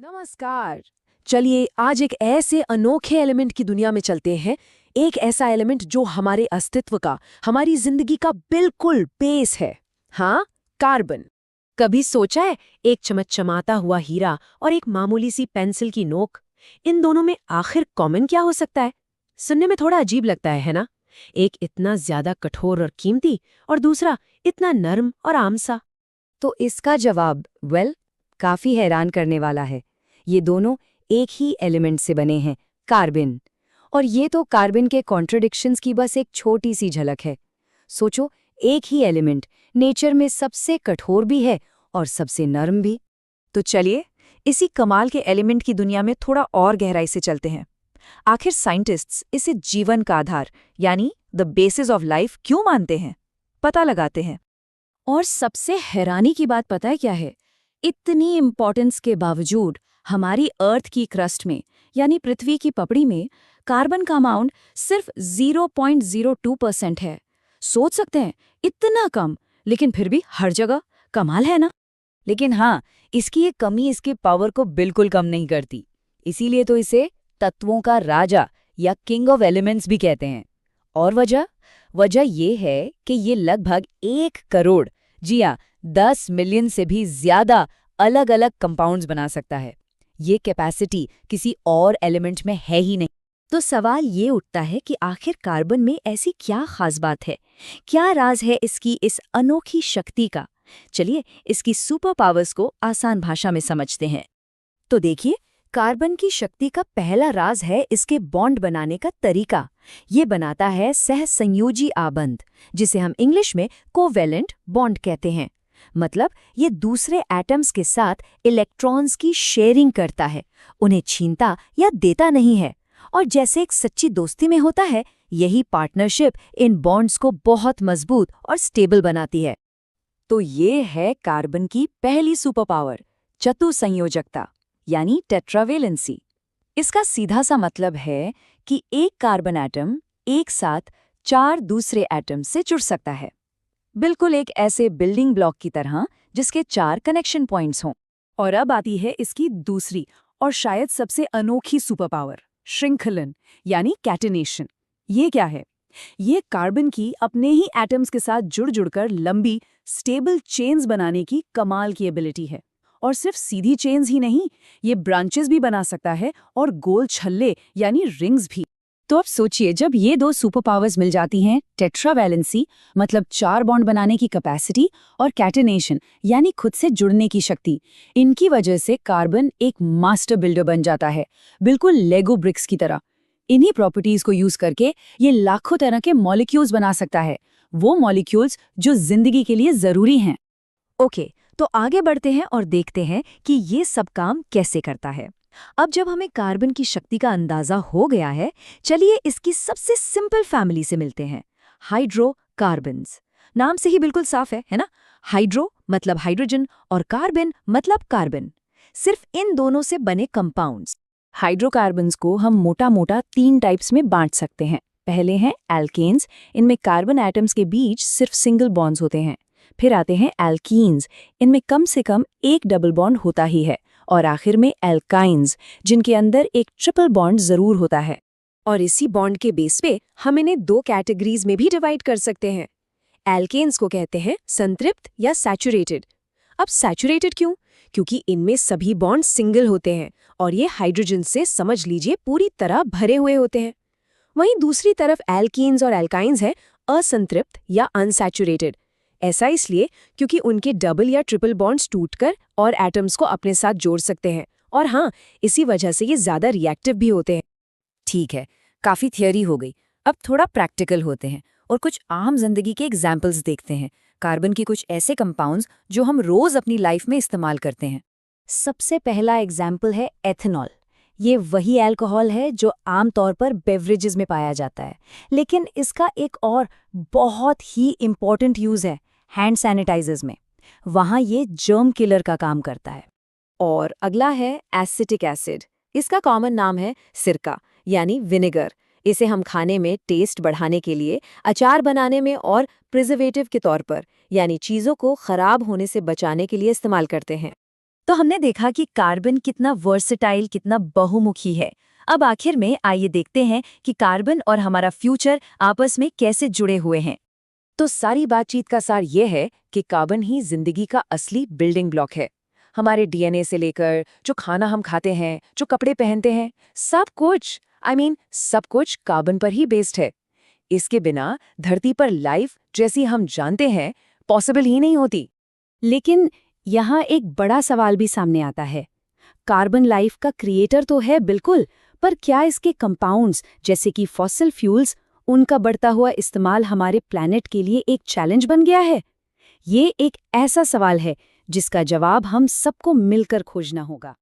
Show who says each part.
Speaker 1: नमस्कार। चलिए आज एक ऐसे अनोखे एलिमेंट की दुनिया में चलते हैं। एक ऐसा एलिमेंट जो हमारे अस्तित्व का, हमारी जिंदगी का बिल्कुल बेस है। हाँ, कार्बन। कभी सोचा है, एक चमचमाता हुआ हीरा और एक मामूली सी पेंसिल की नोक, इन दोनों में आखिर कॉमन क्या हो सकता है? सुनने में थोड़ा अजीब लगता है ना? एक इतना ज्यादा कठोर और कीमती और दूसरा इतना नर्म और आम सा।
Speaker 2: तो इसका जवाब काफी हैरान करने वाला है। ये दोनों एक ही एलिमेंट से बने हैं, कार्बन। और ये तो कार्बन के कॉन्ट्रडिक्शंस की बस एक छोटी सी झलक है। सोचो, एक ही एलिमेंट नेचर में सबसे कठोर भी है और सबसे नर्म भी।
Speaker 3: तो चलिए इसी कमाल के एलिमेंट की दुनिया में थोड़ा और गहराई से चलते हैं। आखिर साइंटिस्ट्स इसे जीवन का आधार यानी द बेसिस ऑफ लाइफ क्यों मानते हैं, पता लगाते हैं।
Speaker 2: और सबसे हैरानी की बात पता है क्या है? इतनी इम्पोर्टेंस के बावजूद हमारी अर्थ की क्रस्ट में यानी पृथ्वी की पपड़ी में कार्बन का अमाउंट सिर्फ 0.02% है। सोच सकते हैं, इतना कम, लेकिन फिर भी हर जगह। कमाल है ना?
Speaker 3: लेकिन हाँ, इसकी ये कमी इसके पावर को बिल्कुल कम नहीं करती। इसीलिए तो इसे तत्वों का राजा या किंग ऑफ एलिमेंट्स भी कहते हैं। और वजह ये है कि ये लगभग 1 करोड़, जी हाँ, 10 मिलियन से भी ज्यादा अलग अलग कंपाउंड्स बना सकता है। ये कैपेसिटी किसी और एलिमेंट में है ही नहीं।
Speaker 2: तो सवाल ये उठता है कि आखिर कार्बन में ऐसी क्या खास बात है? क्या राज है इसकी इस अनोखी शक्ति का? चलिए इसकी सुपर पावर्स को आसान भाषा में समझते हैं। तो देखिए, कार्बन की शक्ति का पहला राज है इसके बॉन्ड बनाने का तरीका। ये बनाता है सहसंयोजी आबंध, जिसे हम इंग्लिश में कोवेलेंट बॉन्ड कहते हैं। मतलब ये दूसरे एटम्स के साथ इलेक्ट्रॉन्स की शेयरिंग करता है, उन्हें छीनता या देता नहीं है। और जैसे एक सच्ची दोस्ती में होता है, यही पार्टनरशिप इन बॉन्ड्स को बहुत मजबूत और स्टेबल बनाती है।
Speaker 3: तो ये है कार्बन की पहली सुपर पावर, चतुसंयोजकता यानी टेट्रावेलेंसी। इसका सीधा सा मतलब है कि एक कार्बन एटम एक साथ 4 दूसरे एटम से जुड़ सकता है, बिल्कुल एक ऐसे बिल्डिंग ब्लॉक की तरह जिसके 4 कनेक्शन पॉइंट्स हों।
Speaker 1: और अब आती है इसकी दूसरी और शायद सबसे अनोखी सुपर पावर, श्रृंखलन यानी कैटेनेशन। ये क्या है? ये कार्बन की अपने ही एटम्स के साथ जुड़ जुड़कर लंबी स्टेबल चेन्स बनाने की कमाल की एबिलिटी है। और सिर्फ सीधी चेन्स ही नहीं, ये ब्रांचेस भी बना सकता है और गोल छल्ले यानी रिंग्स भी।
Speaker 2: तो अब सोचिए, जब ये दो सुपर पावर्स मिल जाती हैं, टेट्रावैलेंसी मतलब 4 बॉन्ड बनाने की कैपेसिटी और कैटेनेशन यानी खुद से जुड़ने की शक्ति, इनकी वजह से कार्बन एक मास्टर बिल्डर बन जाता है, बिल्कुल लेगो ब्रिक्स की तरह। इन्हीं प्रॉपर्टीज को यूज करके ये लाखों तरह के मॉलिक्यूल्स बना सकता है, वो मॉलिक्यूल्स जो जिंदगी के लिए जरूरी हैं। ओके, तो आगे बढ़ते हैं और देखते हैं कि ये सब काम कैसे करता है। अब जब हमें कार्बन की शक्ति का अंदाजा हो गया है, चलिए इसकी सबसे सिंपल फैमिली से मिलते हैं, हाइड्रोकार्बन्स। नाम से ही बिल्कुल साफ है ना? हाइड्रो मतलब हाइड्रोजन और कार्बन मतलब कार्बन। सिर्फ इन दोनों से बने कंपाउंड्स।
Speaker 3: हाइड्रोकार्बन्स को हम मोटा-मोटा 3 टाइप्स में बांट सकते हैं। पहले हैं एल्केन्स, इनमें कार्बन एटम्स के बीच सिर्फ सिंगल बॉन्ड्स होते हैं। फिर आते हैं एल्कीन्स, इनमें कम से कम एक डबल बॉन्ड होता ही है। और आखिर में एल्काइन्स, जिनके अंदर एक ट्रिपल बॉन्ड जरूर होता है।
Speaker 1: और इसी बॉन्ड के बेस पे हम इन्हें 2 कैटेगरीज में भी डिवाइड कर सकते हैं। एल्केन्स को कहते हैं संतृप्त या सैचुरेटेड। अब सैचुरेटेड क्यों? क्योंकि इनमें सभी बॉन्ड सिंगल होते हैं और ये हाइड्रोजन से समझ लीजिए पूरी तरह भरे हुए होते हैं। वहीं दूसरी तरफ एल्कीन्स और एल्काइन्स हैं असंतृप्त या अनसैचुरेटेड। ऐसा इसलिए क्योंकि उनके डबल या ट्रिपल बॉन्ड्स टूटकर और एटम्स को अपने साथ जोड़ सकते हैं। और हाँ, इसी वजह से ये ज्यादा रिएक्टिव भी होते हैं।
Speaker 3: ठीक है, काफी थियरी हो गई। अब थोड़ा प्रैक्टिकल होते हैं और कुछ आम जिंदगी के एग्जाम्पल्स देखते हैं। कार्बन की कुछ ऐसे कंपाउंड्स जो हम रोज अपनी लाइफ में इस्तेमाल करते हैं।
Speaker 2: सबसे पहला एग्जाम्पल है एथेनॉल। ये वही अल्कोहल है जो आमतौर पर बेवरेजेस में पाया जाता है, लेकिन इसका एक और बहुत ही इम्पॉर्टेंट यूज है हैंड सैनिटाइजर्स में। वहाँ ये जर्म किलर का काम करता है।
Speaker 1: और अगला है एसिटिक एसिड। इसका कॉमन नाम है सिरका यानी विनेगर। इसे हम खाने में टेस्ट बढ़ाने के लिए, अचार बनाने में और प्रिजर्वेटिव के तौर पर यानी चीज़ों को खराब होने से बचाने के लिए इस्तेमाल करते हैं।
Speaker 4: तो हमने देखा कि कार्बन कितना वर्सेटाइल, कितना बहुमुखी है। अब आखिर में आइए देखते हैं कि कार्बन और हमारा फ्यूचर आपस में कैसे जुड़े हुए हैं।
Speaker 1: तो सारी बातचीत का सार ये है कि कार्बन ही जिंदगी का असली बिल्डिंग ब्लॉक है। हमारे डीएनए से लेकर जो खाना हम खाते हैं, जो कपड़े पहनते हैं, सब कुछ सब कुछ कार्बन पर ही बेस्ड है। इसके बिना धरती पर लाइफ जैसी हम जानते हैं पॉसिबल ही नहीं होती।
Speaker 2: लेकिन यहाँ एक बड़ा सवाल भी सामने आता है। कार्बन लाइफ का क्रिएटर तो है बिल्कुल, पर क्या इसके कंपाउंड्स जैसे कि फॉसिल फ्यूल्स, उनका बढ़ता हुआ इस्तेमाल हमारे प्लैनेट के लिए एक चैलेंज बन गया है? ये एक ऐसा सवाल है जिसका जवाब हम सबको मिलकर खोजना होगा।